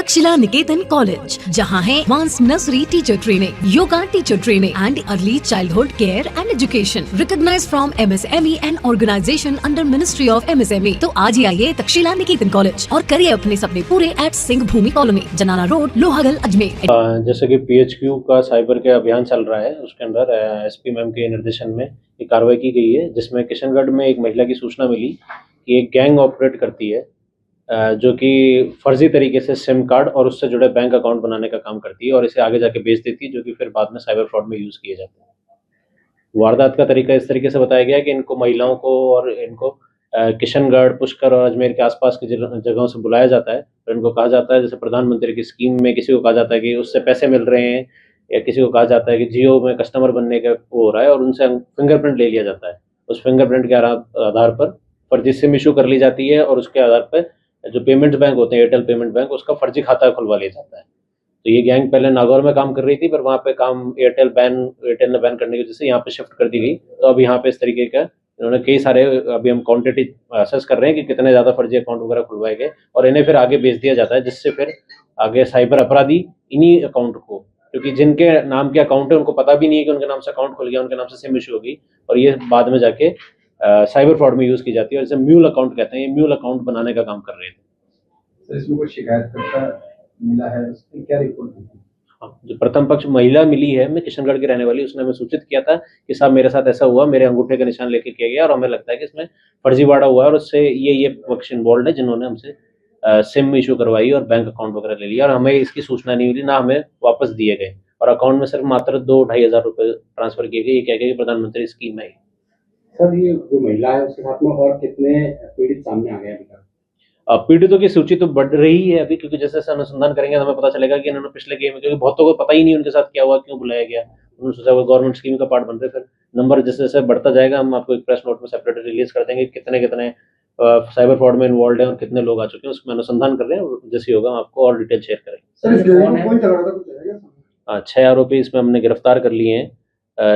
तक्षशिला निकेतन college, जहां है advance nursery teacher training, yoga teacher training and early childhood care and education, recognized from MSME and organisation under ministry of MSME। तो आज ही आइए तक्षशिला निकेतन college और करिए अपने सपने पूरे एट सिंह भूमि कॉलोनी, जनाना रोड, लोहागल, अजमेर। जैसे कि PHQ का साइबर के अभियान चल रहा है, उसके अंदर SP मैम के निर्देशन में ये कार्रवाई की गई है, जिसमें किशनगढ़ में एक महिला की सूचना मिली कि एक गैंग ऑपरेट करती है जो कि फर्जी तरीके से सिम कार्ड और उससे जुड़े बैंक अकाउंट बनाने का काम करती है और इसे आगे जाके बेच देती है, जो कि फिर बाद में साइबर फ्रॉड में यूज़ किए जाते हैं। वारदात का तरीका इस तरीके से बताया गया है कि इनको महिलाओं को और इनको किशनगढ़, पुष्कर और अजमेर के आसपास की जगहों से बुलाया जाता है और इनको कहा जाता है, जैसे प्रधानमंत्री की स्कीम में किसी को कहा जाता है कि उससे पैसे मिल रहे हैं, या किसी को कहा जाता है कि जियो में कस्टमर बनने का वो हो रहा है और उनसे फिंगरप्रिंट ले लिया जाता है। उस फिंगरप्रिंट के आधार पर फर्जी सिम इशू कर ली जाती है और उसके आधार पर जो पेमेंट्स बैंक होते हैं, एयरटेल पेमेंट बैंक, उसका फर्जी खाता खुलवा लिया जाता है। तो ये गैंग पहले नागौर में काम कर रही थी, पर वहाँ पे काम एयरटेल ने बैन करने की वजह से यहाँ पे शिफ्ट कर दी गई। तो अब यहाँ पे इस तरीके का इन्होंने कई सारे, अभी हम क्वांटिटी असेस कर रहे हैं कि कितने ज़्यादा फर्जी अकाउंट वगैरह खुलवाए गए और इन्हें फिर आगे बेच दिया जाता है, जिससे फिर आगे साइबर अपराधी इन्हीं अकाउंट को, क्योंकि जिनके नाम के अकाउंट है उनको पता भी नहीं है कि उनके नाम से अकाउंट खुल गया, उनके नाम से सिम इशू होगी और ये बाद में जाके साइबर फ्रॉड में यूज़ की जाती है और इसे म्यूल अकाउंट कहते हैं। ये म्यूल अकाउंट बनाने का काम कर रहे थे। सर, इसमें कोई शिकायतकर्ता मिला है, उसकी क्या रिपोर्ट दी? जो प्रथम पक्ष महिला मिली है, मैं किशनगढ़ की रहने वाली, उसने हमें सूचित किया था कि साहब मेरे साथ ऐसा हुआ, मेरे अंगूठे का निशान लेके किया गया और हमें लगता है कि इसमें फर्जीवाड़ा हुआ है और उससे ये पक्ष इन्वॉल्व है, जिन्होंने हमसे सिम इशू करवाई और बैंक अकाउंट वगैरह ले लिया और हमें इसकी सूचना नहीं मिली, ना हमें वापस दिए गए और अकाउंट में सिर्फ मात्र 2-2.5 हज़ार रुपये ट्रांसफर किए गए, ये कह के प्रधानमंत्री स्कीम है। सर, ये जो महिला है उसके साथ में और कितने पीड़ित सामने आ गए अभी तक? पीड़ितों की सूची तो बढ़ रही है अभी, क्योंकि जैसे जैसे अनुसंधान करेंगे तो हमें पता चलेगा कि इन्होंने पिछले गेम में, क्योंकि बहुतों को पता ही नहीं उनके साथ क्या हुआ, क्यों बुलाया गया, उन्होंने सोचा वो गवर्नमेंट स्कीम का पार्ट बन रहे। फिर नंबर जैसे जैसे बढ़ता जाएगा, हम आपको एक प्रेस नोट में सेपरेट रिलीज कर देंगे कितने कितने साइबर फ्रॉड में इन्वॉल्व है और कितने लोग आ चुके हैं, उसमें अनुसंधान कर रहे हैं और जैसे होगा हम आपको और डिटेल शेयर करेंगे। 6 आरोपी इसमें हमने गिरफ्तार कर लिए हैं,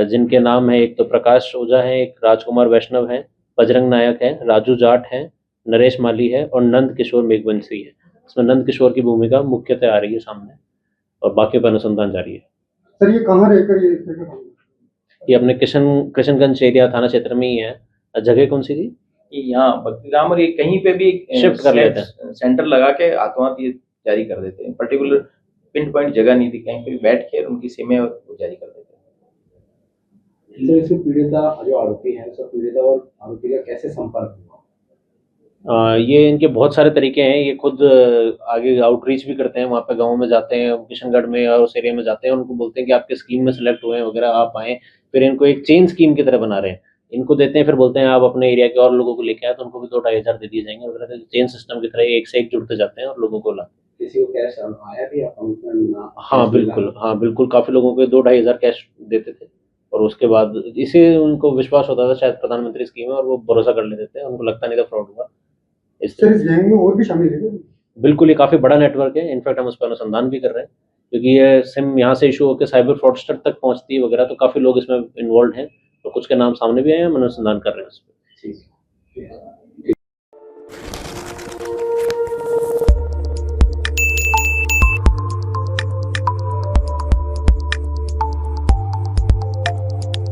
जिनके नाम है, एक तो प्रकाश ओझा है, एक राजकुमार वैष्णव है, बजरंग नायक है, राजू जाट है, नरेश माली है और नंद किशोर मेघवंशी है। इसमें नंद किशोर की भूमिका मुख्यतः आ रही है सामने और बाकी पर अनुसंधान जारी है। सर, ये कहाँ रहकर ये अपने किशनगंज एरिया थाना क्षेत्र में ही है। जगह कौन सी थी? यहाँ बत्तीराम, और ये कहीं पे भी शिफ्ट कर लेते हैं, सेंटर लगा के हाथों ये जारी कर देते हैं। पर्टिकुलर पिन पॉइंट जगह नहीं थी, कहीं पे बैठ के उनकी सिमें जारी कर देते हैं। सर, इसमें पीड़िता जो आरोपी है, सब पीड़िता और आरोपी का कैसे संपर्क हुआ? ये इनके बहुत सारे तरीके हैं। ये खुद आगे आउटरीच भी करते हैं, वहाँ पे गाँव में जाते हैं, किशनगढ़ में और उस एरिया में जाते हैं, उनको बोलते हैं कि आपके स्कीम में सेलेक्ट हुए हैं वगैरह, आप आएँ। फिर इनको एक चेन स्कीम की तरह बना रहे हैं, इनको देते हैं, फिर बोलते हैं आप अपने एरिया के और लोगों को लेके आए, तो उनको भी 2-2.5 हज़ार दे दिए जाएंगे वगैरह। चेन सिस्टम की तरह एक से एक जुड़ते जाते हैं और लोगों को लाते। किसी को कैश आया भी अकाउंट में? हाँ बिल्कुल, काफ़ी लोगों को 2-2.5 हज़ार कैश देते थे और उसके बाद इसे उनको विश्वास होता था शायद प्रधानमंत्री स्कीम है और वो भरोसा कर लेते थे, उनको लगता नहीं था फ्रॉड हुआ। इस गैंग में और भी शामिल है? बिल्कुल, ये काफ़ी बड़ा नेटवर्क है। इनफैक्ट हम उस पर अनुसंधान भी कर रहे हैं, क्योंकि ये सिम यहाँ से इशू होकर साइबर फ्रॉडस्टर तक पहुँचती है वगैरह, तो काफ़ी लोग इसमें इन्वॉल्व हैं, तो कुछ के नाम सामने भी आए हैं, हम अनुसंधान कर रहे हैं उस पर। ठीक है।